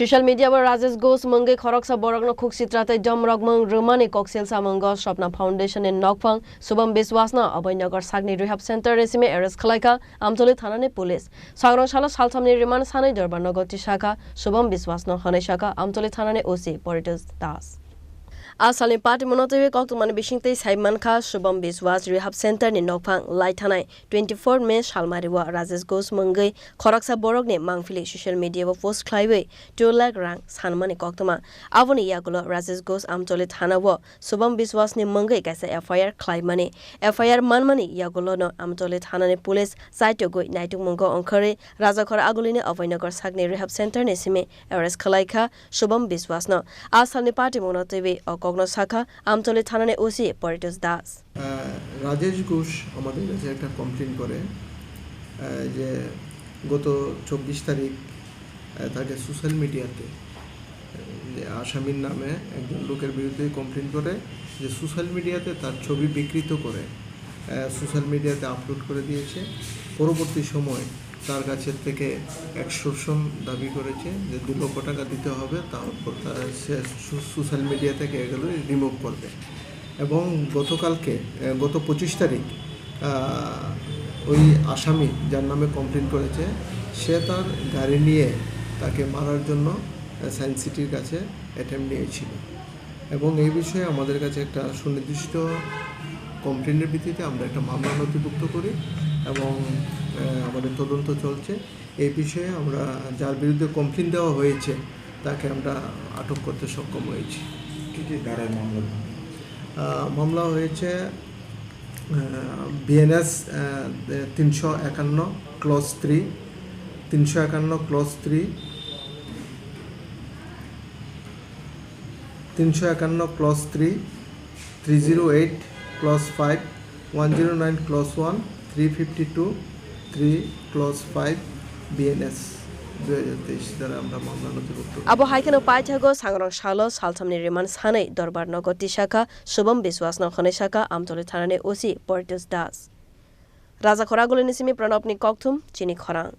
Social media bar Rajesh Ghosh Mungai Khorang sa boragno khuk sitrate jamrag mung romani cocktail sa mungo Swapna Foundation in Nokphang Subham Biswas na Abhaynagar Sagni Rehab Center resime arrest Khlaikha Amtali Thanani police Srangsalo salsamni remand sanai darbar nagoti shaka Subham Biswas no hanai shaka Amtali Thanani OC Politus Das Asali party monotowe koktumani bishingtei Saiman Kha Subham Biswas Rehab Center ni Nokphang Laithanai 24 May Shalmariwa Rajesh Ghosh Mungai Khorang sa borogni mangfili social media wo post khlaiwe 2 lakh rang sanmani koktuma avoni yagulo Rajesh Ghosh Amtali Thana wo Subham Biswas ni Mungai kaisa FIR khlaimani FIR manmani yagulo no Amtali Thana ni police site goi naitu mungo onkhare Rajakhor agulini Abhaynagar Sagni Rehab Center ni sime arrest Khlaikha Subham Biswas no asali party monotowe Kogno Shakha Amtali Thanani OC Politus Das Rajesh Ghosh আমাদের কাছে একটা complain করে যে গত 24 তারিখ তাকে social মিডিয়াতে আসামির নামে একজন লোকের বিরুদ্ধে কমপ্লেইন করে যে সোশ্যাল মিডিয়াতে তার ছবি বিকৃত করে সোশ্যাল মিডিয়াতে আপলোড করে দিয়েছে পরবর্তী সময় তার কাছে থেকে এক্সটর্শন দাবি করেছে যে 2 লক্ষ টাকা দিতে হবে তারপর সে সোশ্যাল মিডিয়া থেকে এগুলো রিমুভ করবে এবং গতকালকে গত 25 তারিখ ওই আসামি যার নামে কমপ্লেইন করেছে সে তার গাড়ি নিয়ে তাকে মারার জন্য সায়েন্স সিটির কাছে অ্যাটেম্প নিয়েছিল এবং এই বিষয়ে আমাদের কাছে একটা সুনির্দিষ্ট কমপ্লেইনের ভিত্তিতে আমরা একটা মামলা নথিভুক্ত করি এবং আমাদের তদন্ত চলছে এই বিষয়ে আমরা যার বিরুদ্ধে কমপ্লেইন দেওয়া হয়েছে তাকে আমরা আটক করতে সক্ষম হয়েছি কি কি ধারায় মামলা হয়েছে BNS 351 clause 3 351 clause 3 351 clause 3 308 clause 5 109 clause 1 352 3 clause 5 BNS 2023 দ্বারা আমরা মামলা নথিভুক্ত Abo haikano paithago Srangsalo salsamni remand sanai darbar nagoti shaka Subham Biswas no khane shaka Amtali Thanani OC Politus Das Rajakhor agulini simi Pranopni Kokthum Chini Khorang